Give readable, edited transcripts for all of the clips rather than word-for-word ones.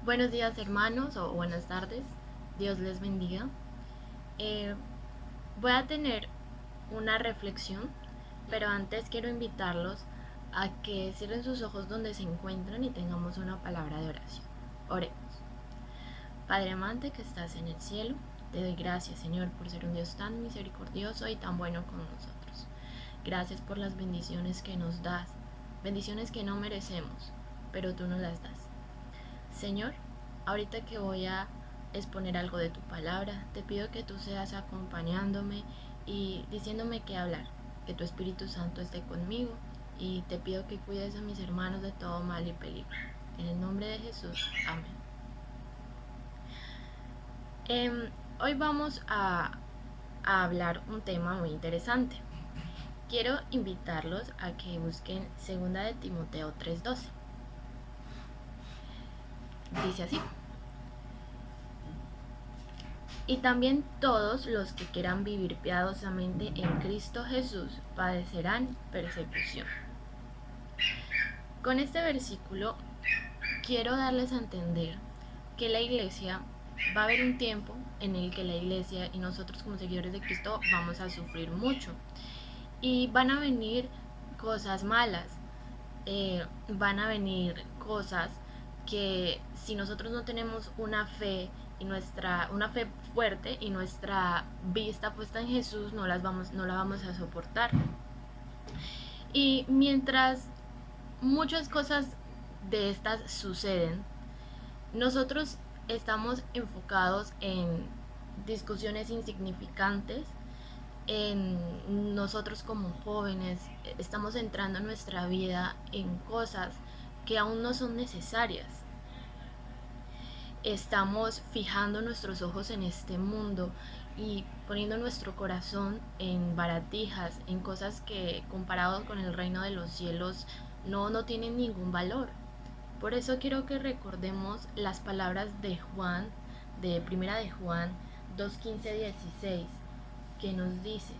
Buenos días hermanos o buenas tardes, Dios les bendiga. Eh, Voy a tener una reflexión, pero antes quiero invitarlos a que cierren sus ojos donde se encuentran y tengamos una palabra de oración. Oremos. Padre amante que estás en el cielo, te doy gracias Señor por ser un Dios tan misericordioso y tan bueno con nosotros. Gracias por las bendiciones que nos das, bendiciones que no merecemos, pero tú nos las das. Señor, ahorita que voy a exponer algo de tu palabra, te pido que tú seas acompañándome y diciéndome qué hablar, que tu Espíritu Santo esté conmigo y te pido que cuides a mis hermanos de todo mal y peligro. En el nombre de Jesús, amén. Hoy vamos a hablar un tema muy interesante. Quiero invitarlos a que busquen 2 de Timoteo 3:12. Dice así: y también todos los que quieran vivir piadosamente en Cristo Jesús padecerán persecución. Con este versículo quiero darles a entender que la iglesia va a haber un tiempo en el que la iglesia y nosotros como seguidores de Cristo vamos a sufrir mucho y van a venir cosas malas, van a venir cosas que si nosotros no tenemos una fe y una fe fuerte y nuestra vista puesta en Jesús no la vamos a soportar. Y mientras muchas cosas de estas suceden, nosotros estamos enfocados en discusiones insignificantes, en nosotros como jóvenes estamos entrando en nuestra vida en cosas que aún no son necesarias. Estamos fijando nuestros ojos en este mundo y poniendo nuestro corazón en baratijas, en cosas que comparados con el reino de los cielos no tienen ningún valor. Por eso quiero que recordemos las palabras de Juan, de Primera de Juan 2:15-16, que nos dice: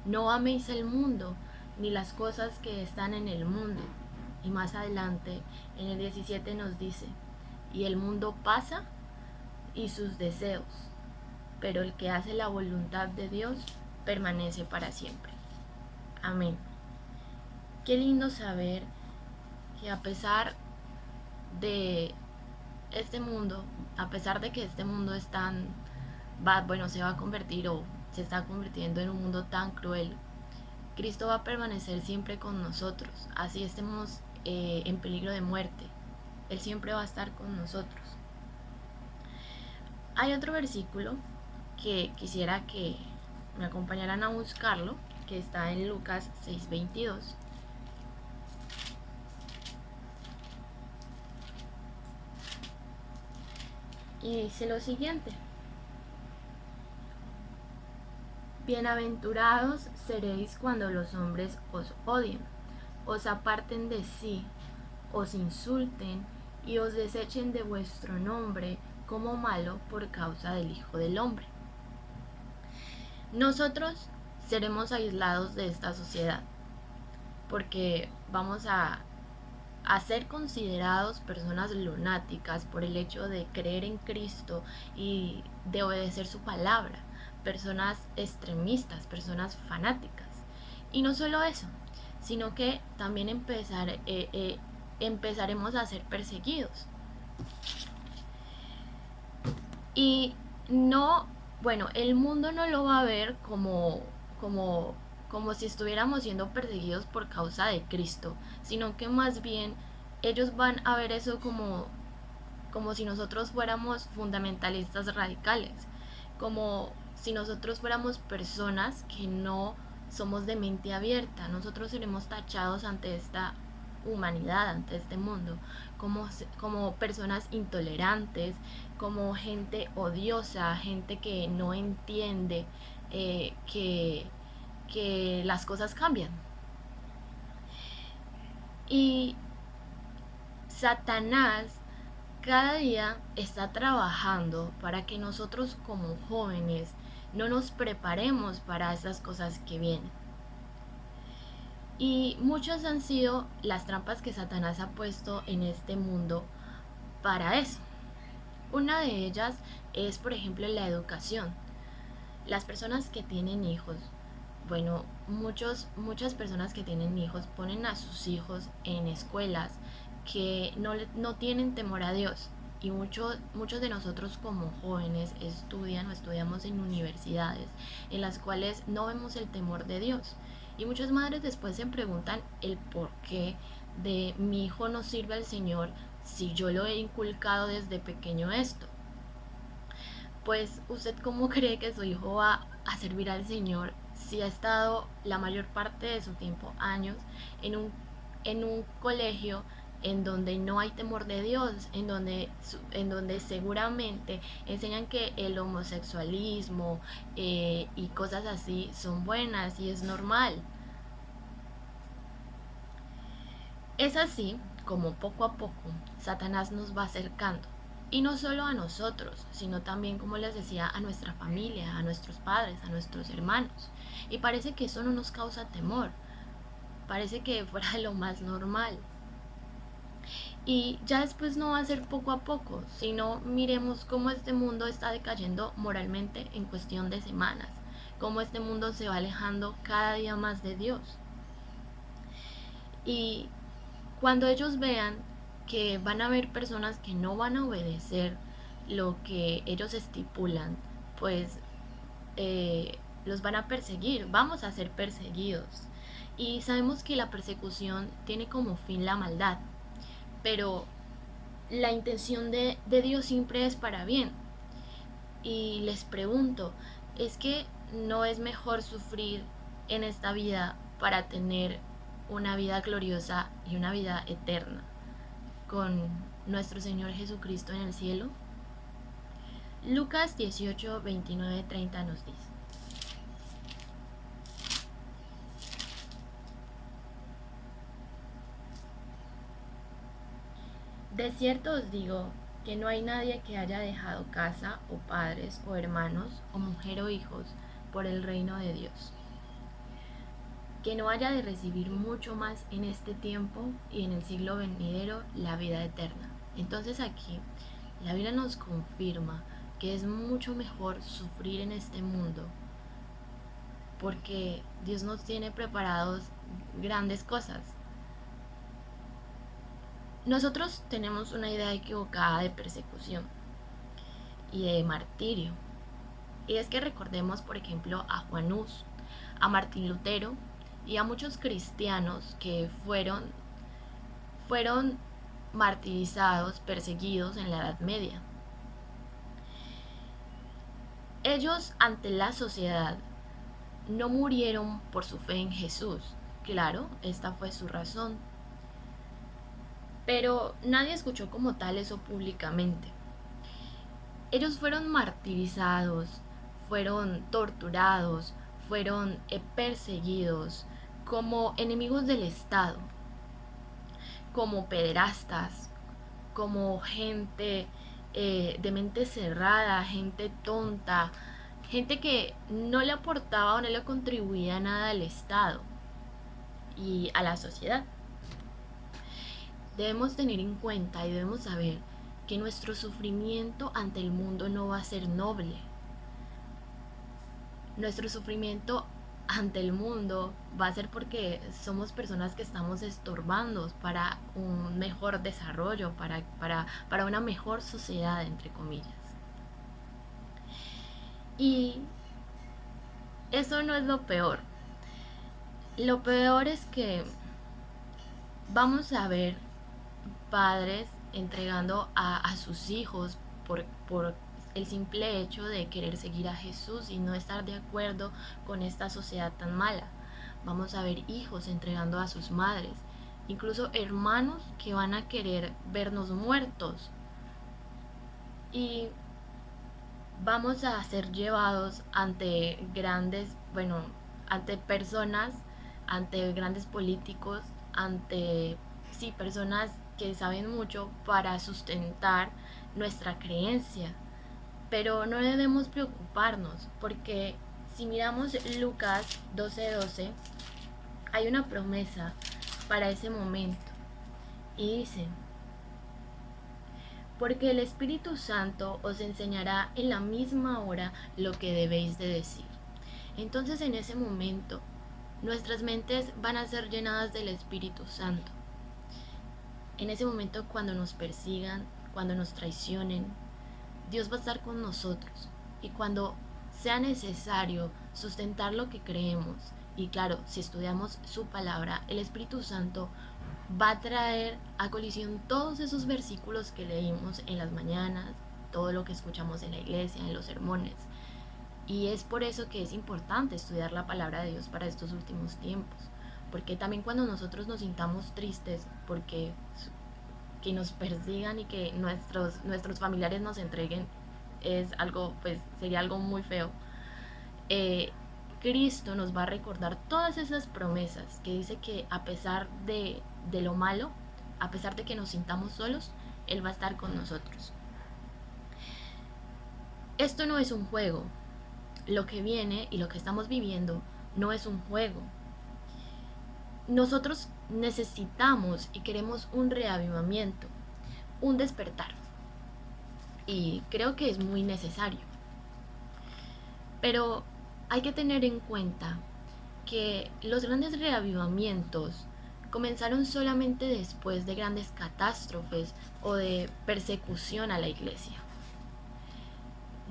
no améis el mundo, ni las cosas que están en el mundo. Y más adelante, en el 17 nos dice: y el mundo pasa y sus deseos, pero el que hace la voluntad de Dios permanece para siempre. Amén. Qué lindo saber que a pesar de este mundo, a pesar de que este mundo es se va a convertir o se está convirtiendo en un mundo tan cruel, Cristo va a permanecer siempre con nosotros, así estemos en peligro de muerte. Él siempre va a estar con nosotros. Hay otro versículo que quisiera que me acompañaran a buscarlo, que está en Lucas 6:22. Y dice lo siguiente: bienaventurados seréis cuando los hombres os odien, os aparten de sí, os insulten y os desechen de vuestro nombre como malo por causa del Hijo del Hombre. Nosotros seremos aislados de esta sociedad porque vamos a ser considerados personas lunáticas por el hecho de creer en Cristo y de obedecer su palabra, personas extremistas, personas fanáticas. Y no solo eso, sino que también empezaremos a ser perseguidos. Y no, bueno, el mundo no lo va a ver como, como si estuviéramos siendo perseguidos por causa de Cristo, sino que más bien ellos van a ver eso como si nosotros fuéramos fundamentalistas radicales, como si nosotros fuéramos personas que no somos de mente abierta. Nosotros seremos tachados ante esta humanidad, ante este mundo, como personas intolerantes, como gente odiosa, gente que no entiende que las cosas cambian. Y Satanás cada día está trabajando para que nosotros como jóvenes no nos preparemos para esas cosas que vienen. Y muchas han sido las trampas que Satanás ha puesto en este mundo para eso. Una de ellas es, por ejemplo, la educación. Las personas que tienen hijos, bueno, muchas personas que tienen hijos ponen a sus hijos en escuelas que no tienen temor a Dios. Y muchos de nosotros como jóvenes estudian o estudiamos en universidades en las cuales no vemos el temor de Dios. Y muchas madres después se preguntan el por qué de mi hijo no sirve al Señor si yo lo he inculcado desde pequeño esto. Pues usted cómo cree que su hijo va a servir al Señor si ha estado la mayor parte de su tiempo, años, en un colegio en donde no hay temor de Dios, en donde seguramente enseñan que el homosexualismo y cosas así son buenas y es normal? Es así como poco a poco Satanás nos va acercando. Y no solo a nosotros, sino también, como les decía, a nuestra familia, a nuestros padres, a nuestros hermanos. Y parece que eso no nos causa temor. Parece que fuera lo más normal. Y ya después no va a ser poco a poco, sino miremos cómo este mundo está decayendo moralmente en cuestión de semanas. Cómo este mundo se va alejando cada día más de Dios. Y cuando ellos vean que van a haber personas que no van a obedecer lo que ellos estipulan, pues los van a perseguir, vamos a ser perseguidos. Y sabemos que la persecución tiene como fin la maldad, pero la intención de Dios siempre es para bien. Y les pregunto, ¿es que no es mejor sufrir en esta vida para tener una vida gloriosa y una vida eterna con nuestro Señor Jesucristo en el cielo? Lucas 18, 29, 30 nos dice: de cierto os digo que no hay nadie que haya dejado casa o padres o hermanos o mujer o hijos por el reino de Dios, que no haya de recibir mucho más en este tiempo y en el siglo venidero la vida eterna. Entonces aquí la Biblia nos confirma que es mucho mejor sufrir en este mundo, porque Dios nos tiene preparados grandes cosas. Nosotros tenemos una idea equivocada de persecución y de martirio. Y es que recordemos, por ejemplo, a Juan Hus, a Martín Lutero y a muchos cristianos que fueron martirizados, perseguidos en la Edad Media. Ellos, ante la sociedad, no murieron por su fe en Jesús. Claro, esta fue su razón. Pero nadie escuchó como tal eso públicamente. Ellos fueron martirizados, fueron torturados, fueron perseguidos como enemigos del Estado, como pederastas, como gente de mente cerrada, gente tonta, gente que no le aportaba o no le contribuía nada al Estado y a la sociedad. Debemos tener en cuenta y debemos saber que nuestro sufrimiento ante el mundo no va a ser noble. Nuestro sufrimiento ante el mundo va a ser porque somos personas que estamos estorbando para un mejor desarrollo, para una mejor sociedad, entre comillas. Y eso no es lo peor. Lo peor es que vamos a ver padres entregando a sus hijos por el simple hecho de querer seguir a Jesús y no estar de acuerdo con esta sociedad tan mala. Vamos a ver hijos entregando a sus madres, incluso hermanos que van a querer vernos muertos. Y vamos a ser llevados ante ante personas, ante grandes políticos, ante, sí, personas que saben mucho para sustentar nuestra creencia. Pero no debemos preocuparnos, porque si miramos Lucas 12:12, hay una promesa para ese momento. Y dice: porque el Espíritu Santo os enseñará en la misma hora lo que debéis de decir. Entonces en ese momento nuestras mentes van a ser llenadas del Espíritu Santo. En ese momento, cuando nos persigan, cuando nos traicionen, Dios va a estar con nosotros. Y cuando sea necesario sustentar lo que creemos, y claro, si estudiamos su palabra, el Espíritu Santo va a traer a colisión todos esos versículos que leímos en las mañanas, todo lo que escuchamos en la iglesia, en los sermones. Y es por eso que es importante estudiar la palabra de Dios para estos últimos tiempos. Porque también cuando nosotros nos sintamos tristes porque que nos persigan y que nuestros familiares nos entreguen es algo, pues sería algo muy feo. eh, Cristo nos va a recordar todas esas promesas que dice que a pesar de lo malo, a pesar de que nos sintamos solos, Él va a estar con nosotros. Esto no es un juego. Lo que viene y lo que estamos viviendo no es un juego. Nosotros necesitamos y queremos un reavivamiento, un despertar. Y creo que es muy necesario. Pero hay que tener en cuenta que los grandes reavivamientos comenzaron solamente después de grandes catástrofes o de persecución a la iglesia.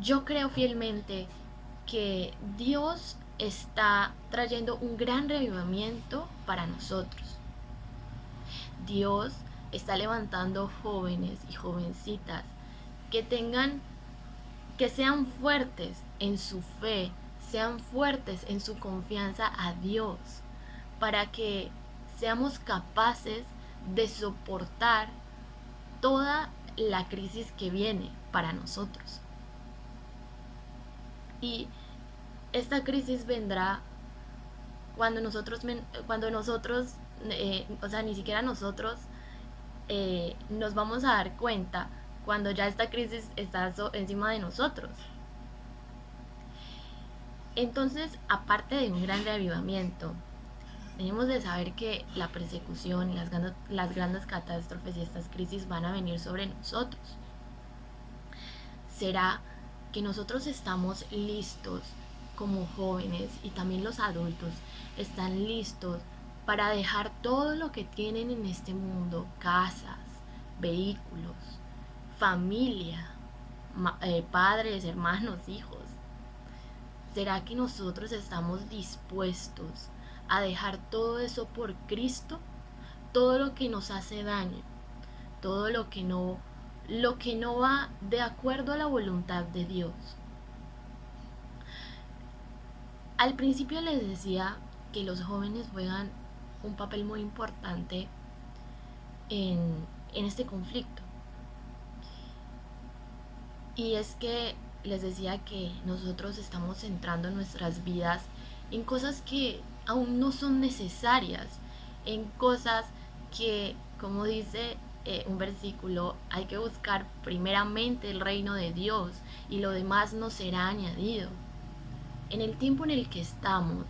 Yo creo fielmente que Dios está trayendo un gran reavivamiento para nosotros. Dios está levantando jóvenes y jovencitas que que sean fuertes en su fe, sean fuertes en su confianza a Dios, para que seamos capaces de soportar toda la crisis que viene para nosotros. Y esta crisis vendrá cuando nosotros, o sea, ni siquiera nosotros nos vamos a dar cuenta cuando ya esta crisis está encima de nosotros. Entonces, aparte de un gran reavivamiento, tenemos de saber que la persecución, las grandes catástrofes y estas crisis van a venir sobre nosotros. ¿Será que nosotros estamos listos como jóvenes y también los adultos están listos para dejar todo lo que tienen en este mundo, casas, vehículos, familia, padres, hermanos, hijos? ¿Será que nosotros estamos dispuestos a dejar todo eso por Cristo? Todo lo que nos hace daño, todo lo que no va de acuerdo a la voluntad de Dios. Al principio les decía que los jóvenes juegan un papel muy importante en este conflicto. Y es que les decía que nosotros estamos centrando nuestras vidas en cosas que aún no son necesarias, en cosas que, como dice un versículo, hay que buscar primeramente el reino de Dios y lo demás nos será añadido. En el tiempo en el que estamos,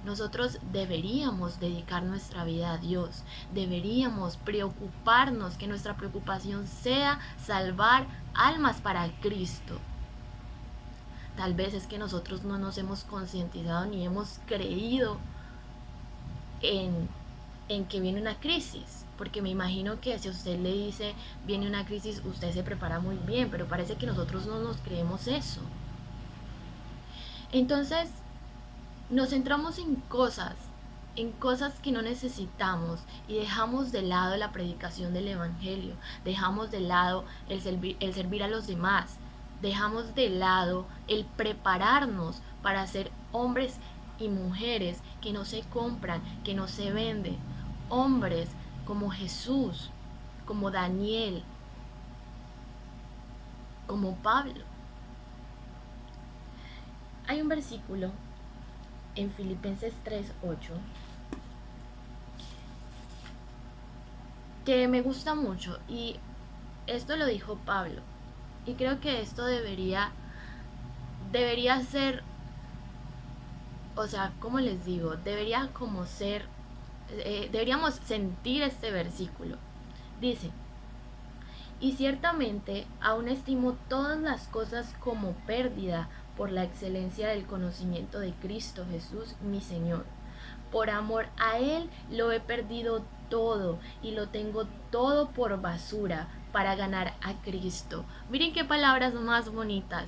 nosotros deberíamos dedicar nuestra vida a Dios, deberíamos preocuparnos, que nuestra preocupación sea salvar almas para Cristo. Tal vez es que nosotros no nos hemos concientizado ni hemos creído en que viene una crisis, porque me imagino que si a usted le dice viene una crisis, usted se prepara muy bien, pero parece que nosotros no nos creemos eso. Entonces, nos centramos en cosas que no necesitamos y dejamos de lado la predicación del Evangelio, dejamos de lado el servir a los demás, dejamos de lado el prepararnos para ser hombres y mujeres que no se compran, que no se venden, hombres como Jesús, como Daniel, como Pablo. Hay un versículo en Filipenses 3:8 que me gusta mucho, y esto lo dijo Pablo, y creo que esto debería ser, o sea, ¿cómo les digo? Debería como ser, deberíamos sentir este versículo. Dice, Y ciertamente aún estimo todas las cosas como pérdida por la excelencia del conocimiento de Cristo Jesús, mi Señor. Por amor a Él lo he perdido todo y lo tengo todo por basura para ganar a Cristo. Miren qué palabras más bonitas.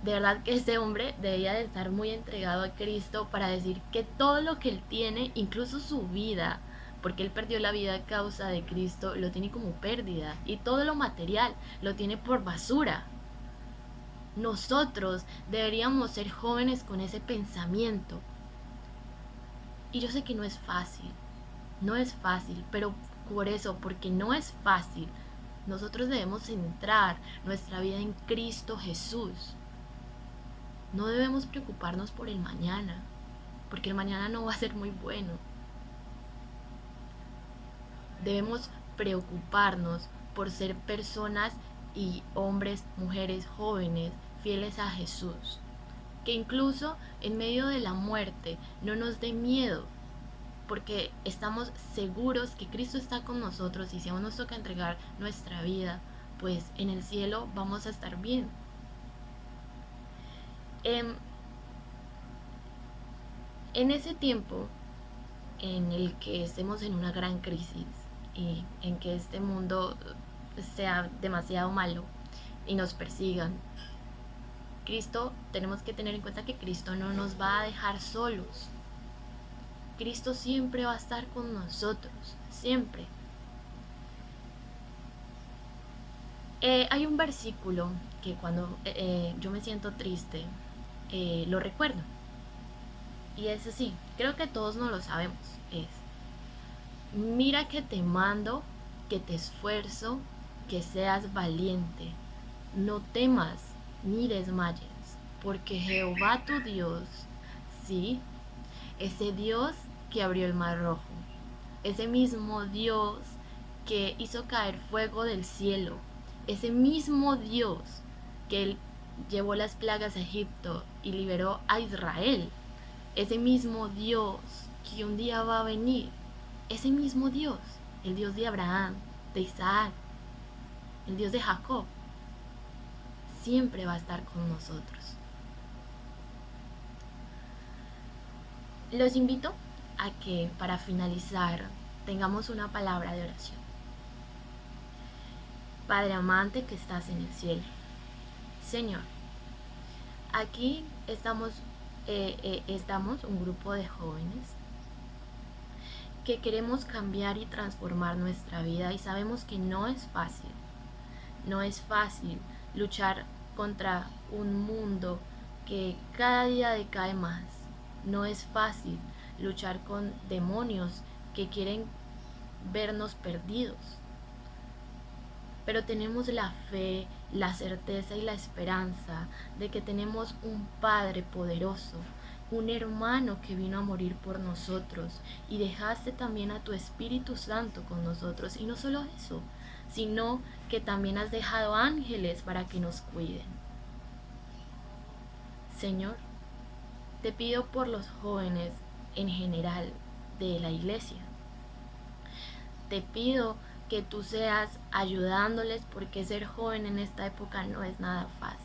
De verdad que este hombre debía de estar muy entregado a Cristo para decir que todo lo que él tiene, incluso su vida, porque él perdió la vida a causa de Cristo, lo tiene como pérdida. Y todo lo material lo tiene por basura. Nosotros deberíamos ser jóvenes con ese pensamiento. Y yo sé que no es fácil, no es fácil, pero por eso, porque no es fácil, nosotros debemos centrar nuestra vida en Cristo Jesús. No debemos preocuparnos por el mañana, porque el mañana no va a ser muy bueno. Debemos preocuparnos por ser personas y hombres, mujeres, jóvenes, fieles a Jesús. Que incluso en medio de la muerte no nos dé miedo, porque estamos seguros que Cristo está con nosotros y si aún nos toca entregar nuestra vida, pues en el cielo vamos a estar bien. En ese tiempo en el que estemos en una gran crisis y en que este mundo sea demasiado malo y nos persigan, tenemos que tener en cuenta que Cristo no nos va a dejar solos. Cristo siempre va a estar con nosotros, siempre. Hay un versículo que cuando yo me siento triste, lo recuerdo. Y es así, creo que todos no lo sabemos. Es: mira que te mando, que te esfuerzo, que seas valiente. No temas ni desmayes, porque Jehová tu Dios, sí, ese Dios que abrió el mar rojo, ese mismo Dios que hizo caer fuego del cielo, ese mismo Dios que él llevó las plagas a Egipto y liberó a Israel, ese mismo Dios que un día va a venir, ese mismo Dios, el Dios de Abraham, de Isaac, el Dios de Jacob, siempre va a estar con nosotros. Los invito a que para finalizar tengamos una palabra de oración. Padre amante que estás en el cielo, Señor, aquí estamos un grupo de jóvenes que queremos cambiar y transformar nuestra vida y sabemos que no es fácil. No es fácil luchar contra un mundo que cada día decae más. No es fácil luchar con demonios que quieren vernos perdidos. Pero tenemos la fe, la certeza y la esperanza de que tenemos un Padre poderoso, un hermano que vino a morir por nosotros y dejaste también a tu Espíritu Santo con nosotros. Y no solo eso, sino que también has dejado ángeles para que nos cuiden. Señor, te pido por los jóvenes en general de la iglesia. Te pido que tú seas ayudándoles, porque ser joven en esta época no es nada fácil.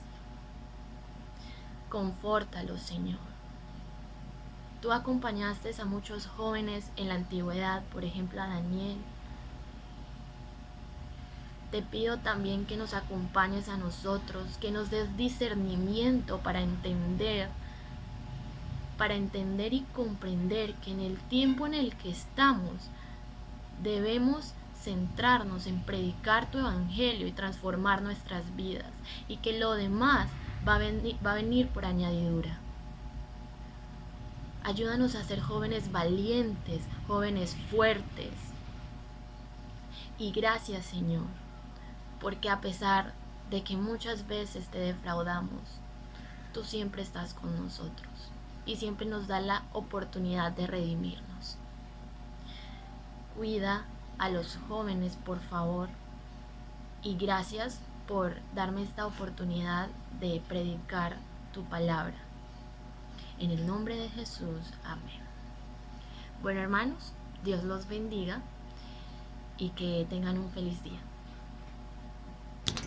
Confórtalos, Señor. Tú acompañaste a muchos jóvenes en la antigüedad, por ejemplo a Daniel. Te pido también que nos acompañes a nosotros, que nos des discernimiento para entender y comprender que en el tiempo en el que estamos debemos centrarnos en predicar tu evangelio y transformar nuestras vidas, y que lo demás va a venir por añadidura. Ayúdanos a ser jóvenes valientes, jóvenes fuertes. Y gracias, Señor, porque a pesar de que muchas veces te defraudamos, tú siempre estás con nosotros y siempre nos da la oportunidad de redimirnos. Cuida a los jóvenes, por favor, y gracias por darme esta oportunidad de predicar tu palabra. En el nombre de Jesús, amén. Bueno, hermanos, Dios los bendiga y que tengan un feliz día.